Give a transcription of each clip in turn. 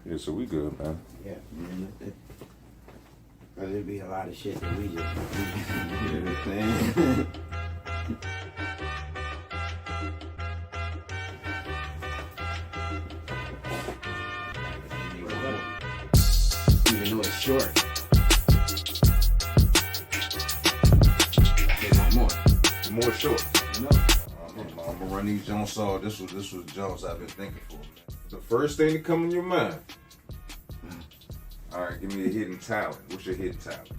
Yeah, so we good, man. Yeah, man. Cause there'd be a lot of shit that we just, you know what I'm saying? Even though it's short, they want more. More short. No. I'm gonna run these Jones off. This was Jones I've been thinking for, man. The first thing to come in your mind. All right, give me a hidden talent. What's your hidden talent?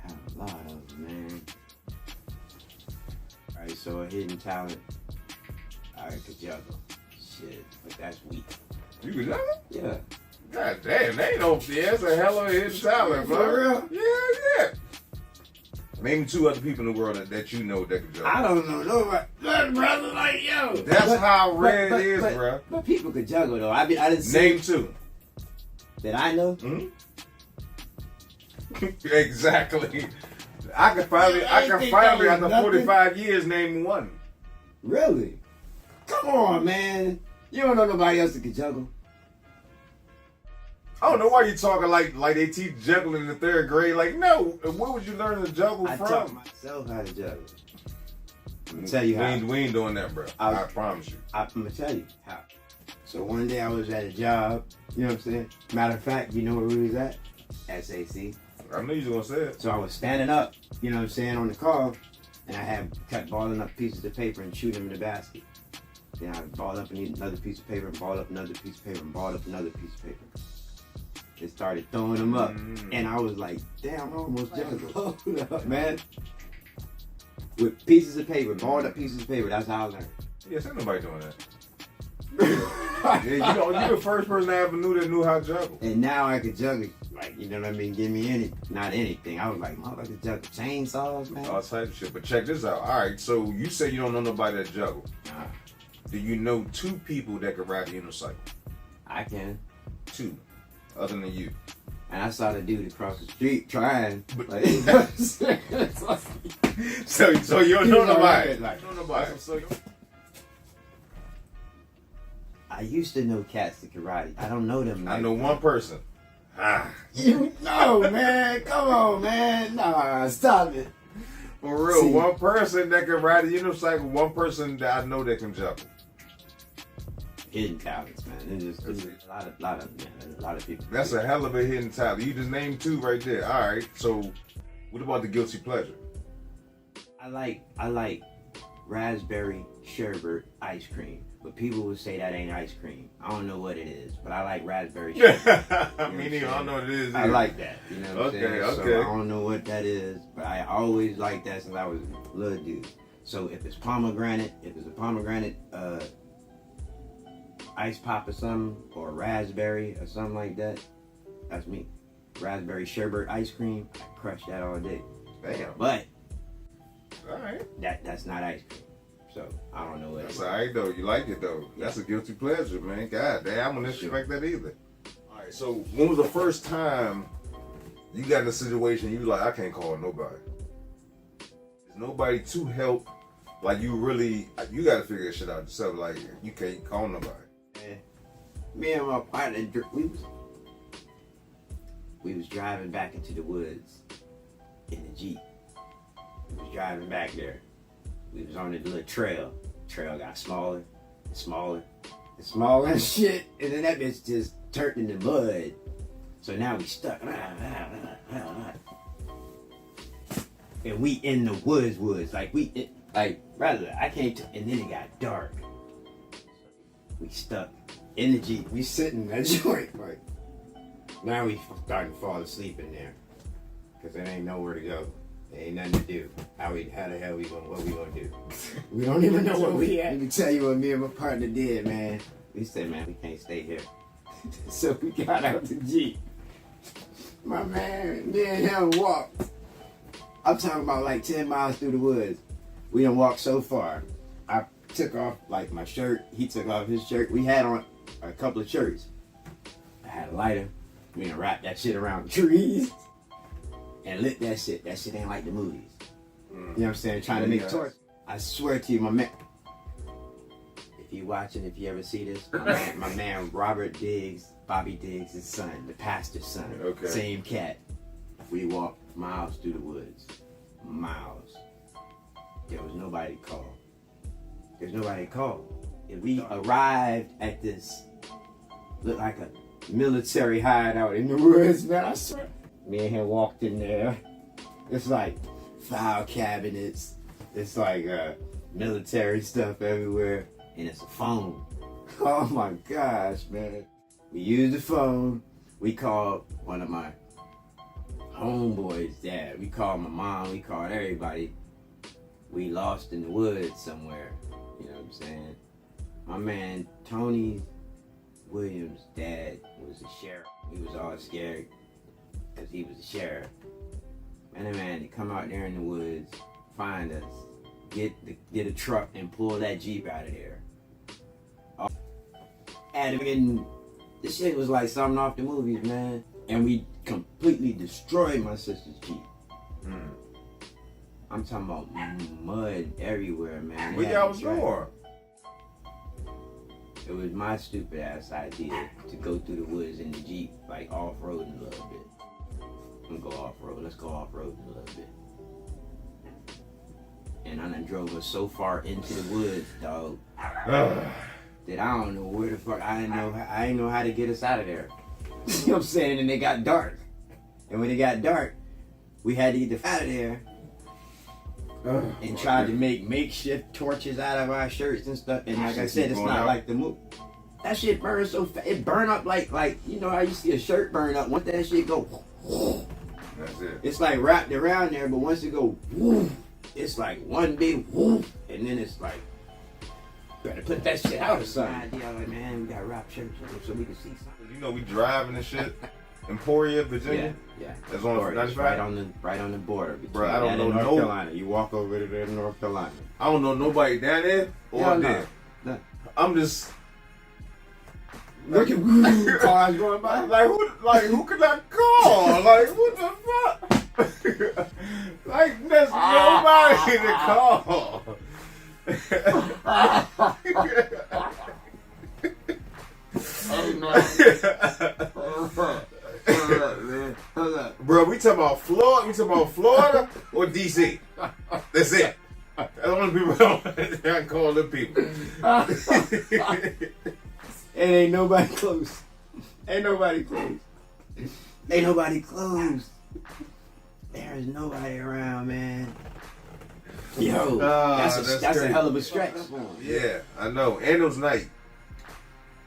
I have a lot of them, man. Alright, so a hidden talent. I could juggle. Shit, but that's weak. You can juggle? Yeah. God damn, they ain't no. Yeah, that's a hell of a hidden talent, bro. For real? Yeah. Name 2 other people in the world that you know that can juggle. I don't know nobody. That brother like yo. That's how rare it is, bro. But people could juggle though. I didn't see Name 2. that I know. Hmm? Exactly. I can finally after 45 years name 1. Really? Come on, man. You don't know nobody else that can juggle. I don't know why you talking like they teach juggling in the 3rd grade. Like, no, where would you learn to juggle I from? taught myself how to juggle. I'm gonna tell you how. We ain't doing that, bro. I promise you. I'm gonna tell you how. So one day I was at a job. You know what I'm saying? Matter of fact, you know where we was at? SAC. I knew you was gonna say it. So I was standing up, you know what I'm saying, on the car, and I had cut balling up pieces of paper and shoot them in the basket. Then I balled up another piece of paper and balled up another piece of paper and balled up another piece of paper. It started throwing them up, and I was like, damn, I almost juggled. Hold up, man. With pieces of paper, balled up pieces of paper, that's how I learned. Yes, ain't nobody doing that. Yeah, you the first person I ever knew how to juggle. And now I could juggle, like, you know what I mean? Give me not anything. I was like, motherfucker, juggle chainsaws, man. All type of shit. But check this out. All right, so you say you don't know nobody that juggle. Nah, Do you know 2 people that can ride a unicycle? I can. 2, other than you. And I saw the dude across the street trying. Like, So you don't know nobody. Like, You don't know nobody. So I used to know cats that karate. I don't know them. I know one person. You know, man. Come on, man. Nah, stop it. For real, See. one person that can ride a unicycle, one person that I know that can juggle. Hidden talents, man. It's a lot of people. That's a hell of a hidden talent. You just named 2 right there. All right. So, what about the guilty pleasure? I like raspberry sherbet ice cream, but people would say that ain't ice cream. I don't know what it is, but I like raspberry sherbet. Me neither. I don't know what it is. I like that. You know what I'm saying? Okay. So I don't know what that is, but I always liked that since I was a little dude. So if it's a pomegranate ice pop or something, or raspberry or something like that, that's me. Raspberry sherbet ice cream, I crush that all day. Damn. But All right. that's not ice cream. So I don't know what That's it is. all right, though. You like it, though. That's a guilty pleasure, man. God damn, I wouldn't expect that either. All right, so when was the first time you got in a situation you was like, I can't call nobody? There's nobody to help. Like, you got to figure this shit out yourself. Like, you can't call nobody. Man, me and my partner, we was driving back into the woods in the Jeep. We was driving back there. We was on the little trail. Trail got smaller and smaller and smaller and shit. And then that bitch just turned into mud. So now we stuck. And we in the woods. Rather, I can't, and then it got dark. We stuck in the Jeep. We sitting in that joint. Like, now we starting to fall asleep in there. Cause there ain't nowhere to go. There ain't nothing to do. How the hell what we gonna do? We don't even know what we at. Let me tell you what me and my partner did, man. We said, man, we can't stay here. So we got out the Jeep. My man, me and him walked. I'm talking about like 10 miles through the woods. We done walked so far. I took off like my shirt. He took off his shirt. We had on a couple of shirts. I had a lighter. We done wrapped that shit around the trees and lit that shit. That shit ain't like the movies. You know what I'm saying? Trying to make torch. I swear to you, my man, if you watching, if you ever see this, my man Robert Diggs, Bobby Diggs' his son, the pastor's son. Okay. Same cat. We walked miles through the woods. Miles. There was nobody to call. There's nobody to call. If we arrived at this, looked like a military hideout in the woods, man, I swear. Me and him walked in there. It's like file cabinets. It's like military stuff everywhere. And it's a phone. Oh my gosh, man. We used the phone. We called one of my homeboys' dad. We called my mom. We called everybody. We lost in the woods somewhere. You know what I'm saying? My man Tony Williams' dad was a sheriff. He was all scared because he was a sheriff. And the man to come out there in the woods, find us, get a truck and pull that Jeep out of there. And this shit was like something off the movies, man. And we completely destroyed my sister's Jeep. Mm. I'm talking about mud everywhere, man. Where y'all was going? It was my stupid ass idea to go through the woods in the Jeep, like off-roading a little bit. I'm gonna go off-road. Let's go off-roading a little bit. And I done drove us so far into the woods, dog, that I don't know where the fuck. I didn't know how to get us out of there. You know what I'm saying? And it got dark. And when it got dark, we had to get out of there. And tried to make makeshift torches out of our shirts and stuff. And like I said, it's not like the movie. That shit burns so fast. It burn up like you know how you see a shirt burn up. Once that shit go, that's it. It's like wrapped around there. But once it go, it's like one big whoop, and then it's like you gotta put that shit out or something. Idea, like, man, we gotta wrap shirts so we can see something. You know, we driving and shit. Emporia, Virginia. Yeah. That's on the 95? right on the border. Bro, I don't know North Carolina. You walk over to there, North Carolina. I don't know nobody down there or up there. No. I'm just look at cars going by. Who could I call? Like, what the fuck? Like, there's nobody to call. Bro, we talking about Florida? We talking about Florida or DC? That's it. That's the only people I can call them people. It ain't nobody close. Ain't nobody close. Ain't nobody close. There's nobody around, man. Yo, that's a hell of a stretch. Yeah, I know. And it was night.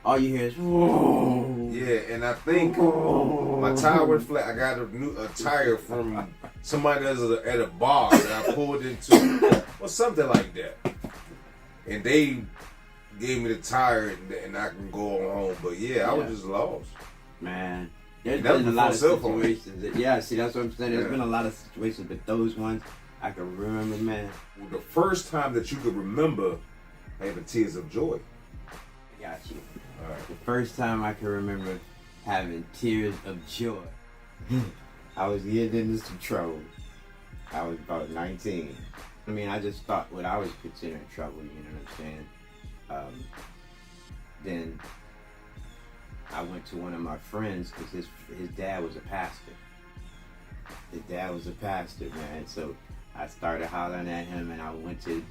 All you hear is whoa. Yeah, and I think my tire went flat. I got a tire from somebody that's at a bar that I pulled into, or something like that. And they gave me the tire, and I can go on home. But yeah, I was just lost. Man, there's been a lot of situations. See, that's what I'm saying. There's been a lot of situations, but those ones I can remember, man. Well, the first time that you could remember having tears of joy. I got you. All right. The first time I can remember having tears of joy, I was getting into some trouble. I was about 19. I mean, I just thought what I was considering trouble, you know what I'm saying? Then I went to one of my friends because his dad was a pastor. His dad was a pastor, man. So I started hollering at him, and I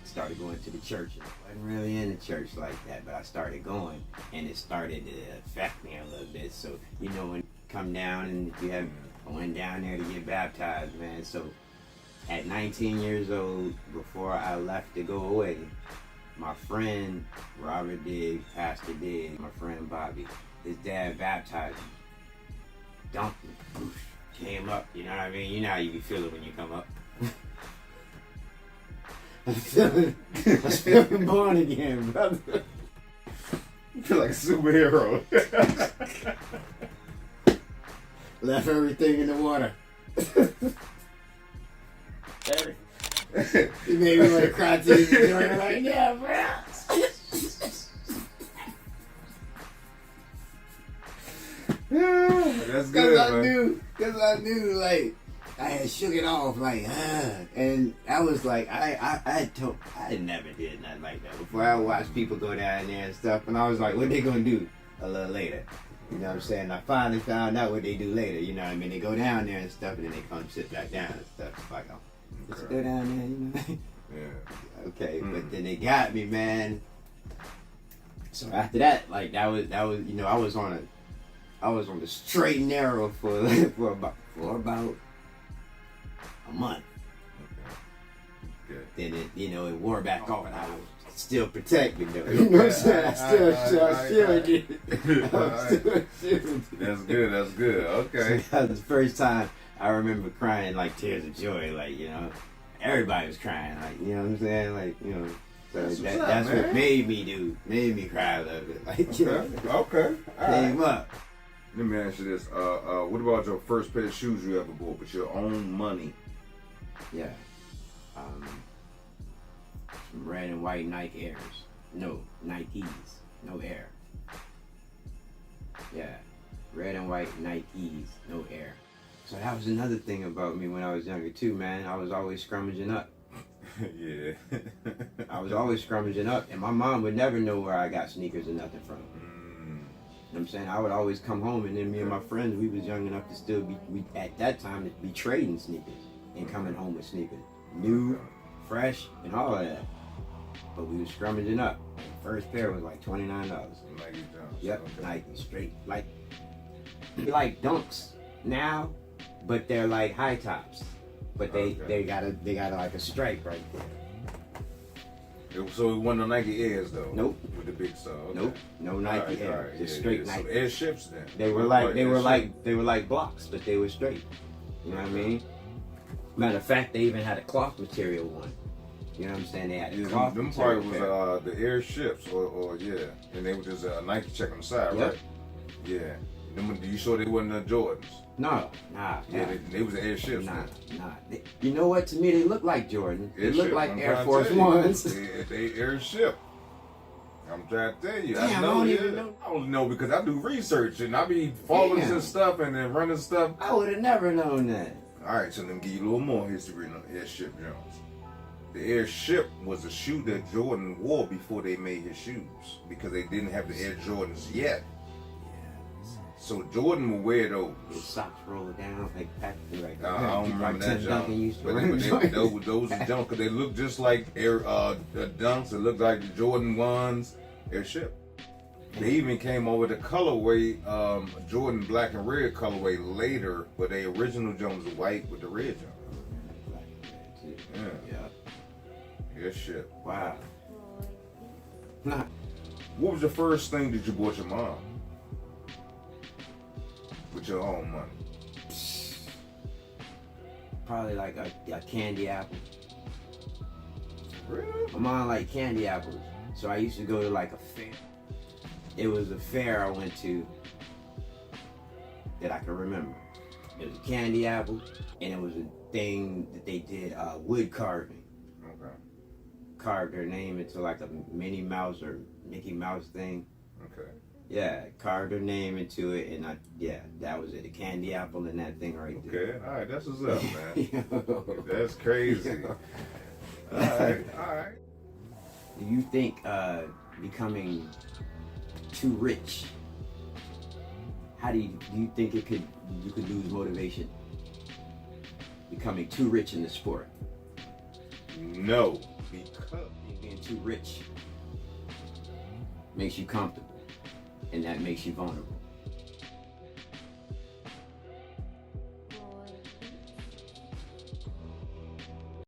started going to the church. I wasn't really in the church like that, but I started going, and it started to affect me a little bit. So, you know, when you come down and I went down there to get baptized, man. So at 19 years old, before I left to go away, my friend Robert Diggs, Pastor Diggs, my friend Bobby, his dad baptized me. Dumped me. Came up, you know what I mean? You know how you be feeling when you come up. I was feeling born again, brother. You feel like a superhero. Left everything in the water. He made me want to cry to his joint. Like, yeah, bro. That's good, man. Because I knew, like, I had shook it off like, and I was like, I never did nothing like that before. I watched people go down there and stuff, and I was like, what they gonna do a little later? You know what I'm saying? I finally found out what they do later. You know what I mean? They go down there and stuff, and then they come sit back down and stuff. It's like, oh, let's go down there, you know? Yeah. Okay, but then they got me, man. So after that, like that was, you know, I was on the straight and narrow for about a month. Good. Then it, you know, it wore back off, and I was still protected though. You know what I'm saying? I still did it. That's good. That's good. Okay. So that was the first time I remember crying like tears of joy. Like, you know, everybody was crying. Like, you know what I'm saying? Like, you know. So that's what made me cry a little bit. Like, you know. Okay. Came up. Let me ask you this. What about your first pair of shoes you ever bought with your own money? Yeah. Some red and white Nike Airs. No, Nikes. No Air. Yeah. Red and white Nikes. No Air. So that was another thing about me when I was younger too, man. I was always scrummaging up. Yeah. I was always scrummaging up, and my mom would never know where I got sneakers or nothing from. You know what I'm saying? I would always come home, and then me and my friends, we was young enough to still be, at that time, to be trading sneakers and coming home with sneakers. New, fresh, and all of that. But we was scrummaging up. First pair was like $29. Nike Jones. Yep, Okay. Nike, straight. Like Dunks now, but they're like high tops. But they got like a stripe right there. So it wasn't no Nike Airs though. Nope. With the big stuff. Okay. Nope, no Nike Air, just straight Nike. So airships then. They were like blocks, but they were straight. You know what I mean? Matter of fact, they even had a cloth material one. You know what I'm saying? They had a cloth them material. probably was the airships or yeah, and they were just a Nike check on the side, Yep. right? Yeah. Them, you sure they wasn't the Jordans? Nah. Yeah, they was the airships. Nah. then. You know what? To me, they look like Jordan. They look Airship, like I'm Air trying to Force tell you. Ones. They airship. I'm trying to tell you. Damn, I know. I don't Yeah. even know. I don't know because I do research and I be following Damn. some stuff and then running stuff. I would have never known that. All right, so let me give you a little more history on Airship Jones. The Airship was a shoe that Jordan wore before they made his shoes because they didn't have the Air Jordans yet. So Jordan would wear those. His socks roll down like that. Like, I don't remember that Tim jump. Duncan used to But wear them. those are jump because they look just like the Dunks. It looked like the Jordan 1s, Airship. They even came over the colorway, Jordan black and red colorway later, but the original Jones was white with the red jump. Yeah. Airship. Wow. What was the first thing that you bought your mom? With your own money? Probably like a candy apple. Really? My mom liked candy apples, so I used to go to like a fair. It was a fair I went to that I can remember. It was a candy apple, and it was a thing that they did wood carving. Okay. Carved her name into like a Minnie Mouse or Mickey Mouse thing. Okay. Yeah, carved her name into it, and that was it. A candy apple and that thing right there. Okay. All right. That's what's up, man. Yo. That's crazy. All right. All right. Do you think becoming too rich? How do you think you could lose motivation? Becoming too rich in the sport. No, because Being too rich makes you comfortable, and that makes you vulnerable.